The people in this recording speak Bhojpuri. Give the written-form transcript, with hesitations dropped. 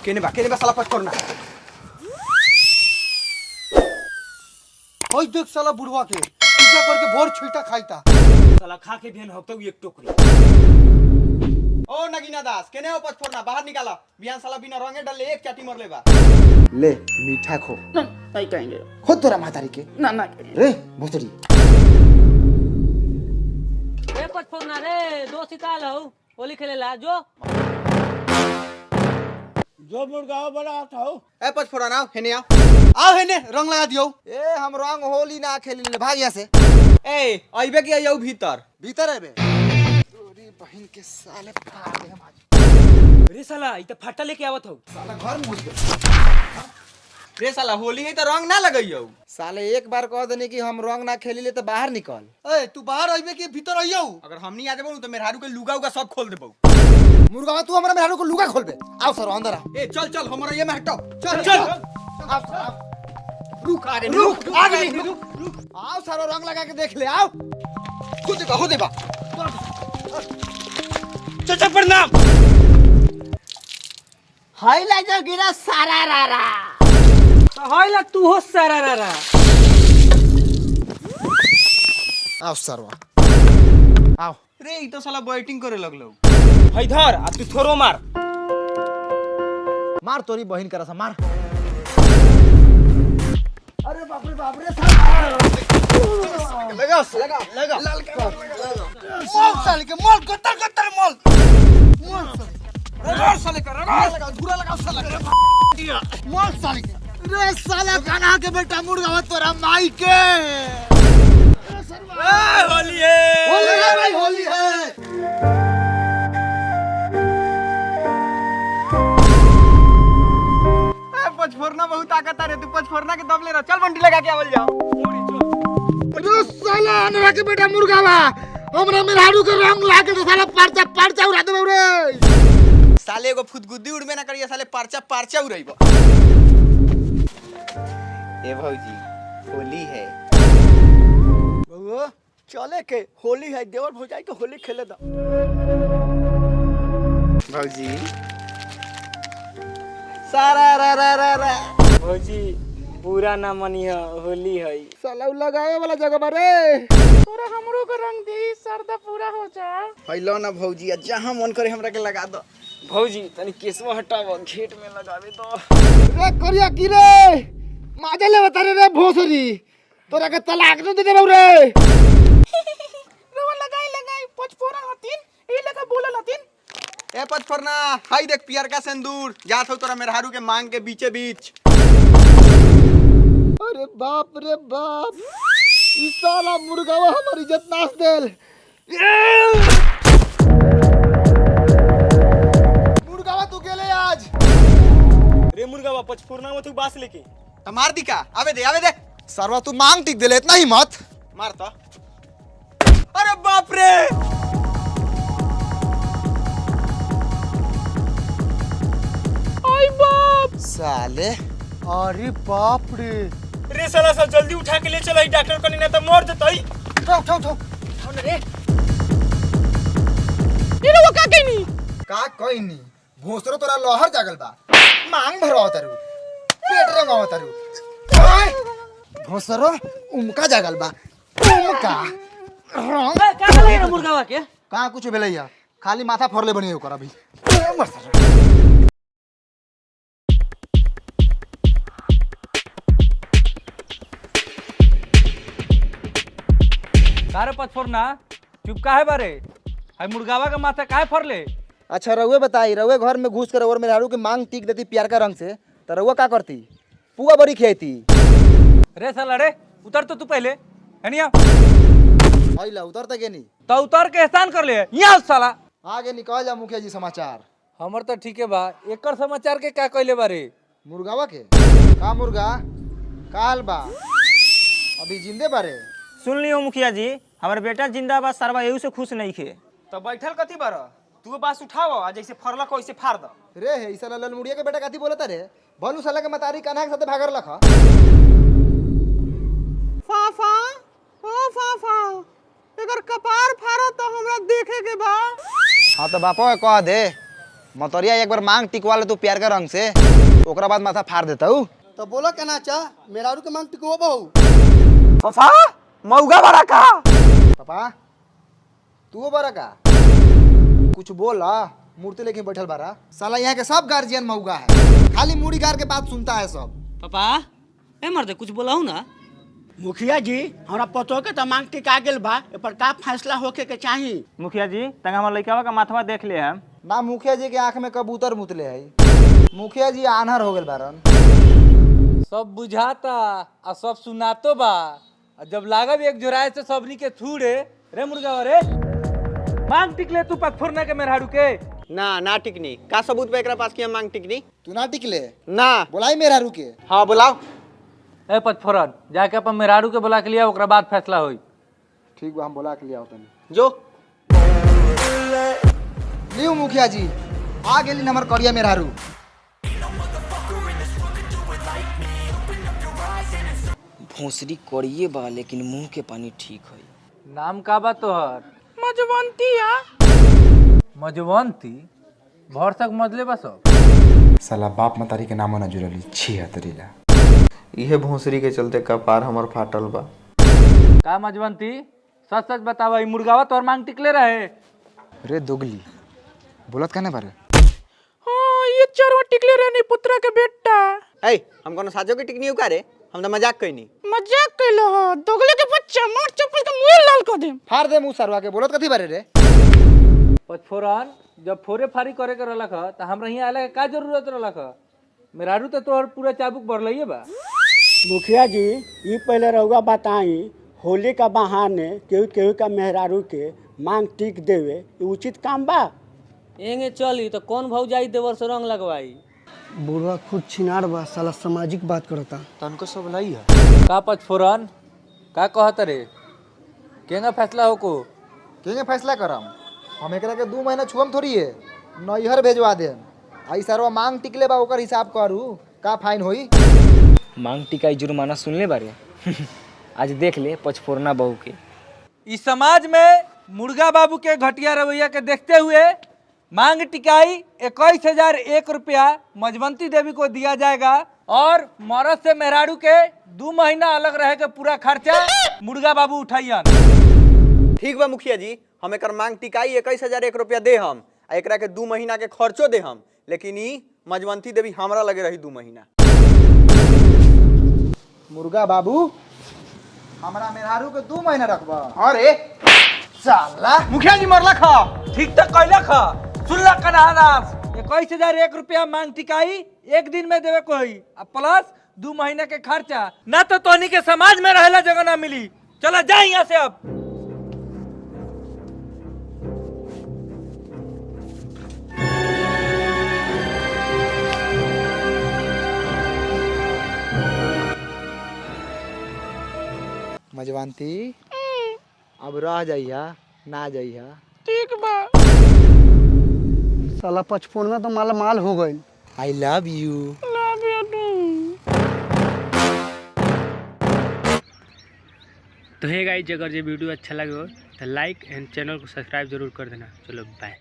केने बा साला पच करना। ओए देख साला बुढ़वा के पूजा करके भोर छुईटा खाईता। साला खा के भेन हकतो एक टोकरी। ओ नगीना दास केने हो पच फोड़ना बाहर निकाला। बियान साला बिना रंगे डाले एक चाटी मर लेबा। ले मीठा खो। नहीं कहेंगे। खुद तोरा मातारी के। ना ना रे भोसड़ी। ए पच फोड़ना रे दोस्त इताल हो होली खेलेला जो मुर्गा बड़ा था। ए पच फोड़ा ना हेने आओ हेने रंग लगा दियो। ए हम रंग होली ना खेली ले भाग यहाँ से। ए आइबे की आइयो भीतर आइबे। तोरी बहन के साले फाड़ दे हम आज। रे साला इ त फाटा लेके आवत हो। साला घर में घुस गए। रे साला होली है तो रंग ना लगइयो। साले एक बार कह देने कि हम रंग ना खेली ले तो बाहर निकल। ए तू बाहर आइबे कि भीतर आइयो। अगर हम नहीं आ जाबो तो मेहरारू के लुगा उगा सब खोल देबो। मुर्गा तू हमरा मेहरारू को लुगा खोलबे। आओ सर अंदर आ। ए चल हमरा ये में हटो। चल रुक आगे रुक। आओ सारो रंग लगा के देख ले आओ। हो देबा। चाचा प्रणाम। हाय ला जो गिरा सारा रारा। होइला तू हो सारा रा। आओ सरवा आओ। रे इ तो साला बैटिंग करे लगलो। है धर आ तू थोरो मार। मार तोरी बहन करा सा मार। अरे बाप रे साला लगा मोल साले के मोल गत्तर मोल रगड़ साले का रगड़ लगा धूरा लगा साला दिया मोल साले के। रे साला कान्हा के बेटा मुर्गा तोरा माई के। होली है भाई होली है। पचफोरना बहुत ताकत है रे तू पचफोरना के दम ले रहा। चल बंडी लगा के आवल जाओ। अरे साला अनरा के बेटा मुर्गा बा हमरा मेहरारू के रंग लाके तो साला परचा उड़ा देबो रे। साले एगो फुदगुद्दी उड़बे ना करिए साले परचा उड़ाइबो। ए भौजी होली है। बउआ चले के होली है देवर भौजाई के होली खेले द। भौजी सारा रा भौजी पूरा ना मनी होली है। साला लगावे वाला जगह बारे। तोरा हमरो के रंग दी सरदा पूरा हो जा। हैलो ना भौजी जहां मन करे हमरा के लगा दो। भौजी तनी केसवा हटाव घेट में लगावे दो। रे करिया की रे माजे ले बता रे भोसरी तोरा के तलाक न दे देबौ रे। रवा लगाई पचफोरा हतीन ए लगा बोलल हतीन। ए पचफोरना हाय देख पियर का सिंदूर जात हो तोरा मेहरारू के मांग के बीचे बीच। अरे बाप रे बाप ई साला मुर्गावा हमारी इज्जत नाश देल। मुर्गावा तू गेले आज। रे मुर्गा पचफोरना में तू बास लेके त मार दी का आवे दे सरवा तू मांग टिक देले इतना ही मत मार तो। अरे बाप रे आई बाप साले। अरे बाप रे रे साला सब जल्दी उठा के ले चल डॉक्टर कनी ना तो मर जतई। उठाओ रे ई रवा का कहनी का कोई नहीं भोसरो तोरा लोहर जागल बा मांग भरवा तारू पेट रंगावा तारू। ओए भोसरो उमका जागल बा उमका रंग का लगे रे मुर्गावा के। का कुछ भेलैया खाली माथा फोड़ले बनी ओकर अभी। कारे पच फोड़ना चुप काहे बारे है मुर्गावा का माथा काहे फरले। अच्छा रउए बताई रउए घर में घुस कर और मेहरारू के मांग टीक देती प्यार का रंग से तो रउए का करती पुआ बड़ी खियाती। रे साला रे उतर तो तू पहले हनिया आइला उतर तक नहीं तो उतर के एहसान कर ले यहाँ साला। आगे निकल जा मुखिया जी समाचार। हमर तो ठीक है बा एकर समाचार के क्या कहले बारे। मुर्गावा के का मुर्गा काल बा अभी जिंदे बारे। सुन लियो मुखिया जी हमारे बेटा जिंदाबाद सरवा यही से खुश नहीं खे। तो बैठल कथी बार तू बास उठाव आ जैसे फरलक वैसे फाड़ द। रे हे साला ललमुड़िया के बेटा कथी बोलता रे भलू साला के मतारी कान्हा के साथे भागर लखा। फाफा ओ फाफा एकर कपार फाड़ा तो हमरा देखे के बा। हां तो बापा कह दे मतरिया एक बार मांग टिकवा ले तू प्यार का रंग से, ओकरा बाद माथा फाड़ देता हूँ। तो बोला कहना चा मेहरारू के मांग टिकवा बहु। पापा मऊगा बड़ा का पापा तू बड़ा का कुछ बोला, मूर्ति लेके बैठल बारा। साला यहाँ के सब गार्जियन मऊगा है, खाली मुड़ी गार के बात सुनता है सब। पापा ए मर्दे कुछ बोलाऊ ना। मुखिया जी हमरा पतो के तो मांग टिका गेल बा, ए पर का फैसला होके के चाही। मुखिया जी तंग हमार लड़का का माथवा देख ले हम। ना मुखिया जी के आंख में कबूतर मुतले है, मुखिया जी आन्हर हो गए बारन। सब बुझाता आ सब सुनातो बा, आ जब लागब एक जोराए से सबनी के थूड़े रे मुर्गा रे मांग टिकले तू पत्थरना के मेहरारू के। ना टिकनी का सबूत पे एकरा पास की हम मांग टिकनी तू ना टिकले ना। बोलाई मेरा रुके। हाँ बुलाओ। ए पत्थरन जाके अपन मेहरारू के बुला के लिया, ओकरा बाद फैसला होई। ठीक बा हम बोला के लिया तनी। जो लियो मुखिया जी आ गेली नंबर करिया मेहरारू। भोसरी करिए बा लेकिन मुंह के पानी ठीक है। नाम का बा तोहर? मजवंतिया। मजवंती भरसक मजले बा सब। साला बाप मतारी के नामो न जुड़ली छी हतरीला। इहे भोसरी के चलते कपार हमर फाटल बा। का मजवंती सच सच बतावा, ई मुर्गावा तोहर मांग टिकले रहे? रे दोगली बोलत कहने बारे। हाँ ये चरवा टिकले रहनी पुत्रा के बेटा। ए हम कोनो साजो के टिकनी उकारे, हम तो मजाक कइनी। मजाक कैलो हो, दोगले के बच्चा मार चप्पल के मुंह लाल कर दे। फाड़ दे मुंह सरवा के। बोलत कथी बारे रे? पचफोरन जब फोरे फारी करे के रहलक ह त हमरा हियां आले के का जरूरत रहलक ह? मेहरारू तो तोहर पूरा चाबुक भरलइए बा। मुखिया जी ये पहले रहुआ बताई, होली का बहाने केहू केहू का मेहरारू के मांग टिक देवे ये उचित काम बा? एंगे चली तो कौन भाऊ जाई देवर से रंग लगवाई। बुढ़वा खुद छिनार बा, साला सामाजिक बात करता। तनको सब लई है। का पचफोरन का कहत रे? केंगा फैसला हो को? केंगे फैसला करम? हम एकरा के 2 महीना छुअम थोड़ी है, नैहर भेजवा देम। आई सरवा मांग टिकले बा ओकर हिसाब करू का फाइन होई। मांग टिकाई जुर्माना सुन ले बारे आज देख ले पचफोरना बहू के। इस समाज में मुर्गा बाबू के घटिया रवैया के देखते हुए मांग टिकाई 21,001 रुपया मजवंती देवी को दिया जाएगा और मरद से मेहरारू के 2 महीना अलग रहे के पूरा खर्चा मुर्गा बाबू उठाइयन। ठीक बा मुखिया जी, हम एकर मांग टिकाई 21,001 रुपया दे हम, आ एकरा के 2 महीना के खर्चो दे हम, लेकिन ई मजवंती देवी हमरा लगे रही 2 महीना। मुर्गा बाबू हमरा मेहरारू के 2 महीना रखबा। अरे साला मुखिया जी मरला खा ठीक तक कैला खा सुनला कनानास 21,001 रुपया मांग टिकाई 1 दिन में देवे कोई प्लस 2 महीने के खर्चा ना तो तोहनी के समाज में रहेला जगह ना मिली। चला जा यहाँ से अब। मजवंती अब रह जाइया ना जाइया। ठीक बा। साला 55 तो माला माल हो गई। I love you. Love you too. तो हे गाइस, अगर ये वीडियो अच्छा लगे हो तो लाइक एंड चैनल को सब्सक्राइब जरूर कर देना। चलो बाय।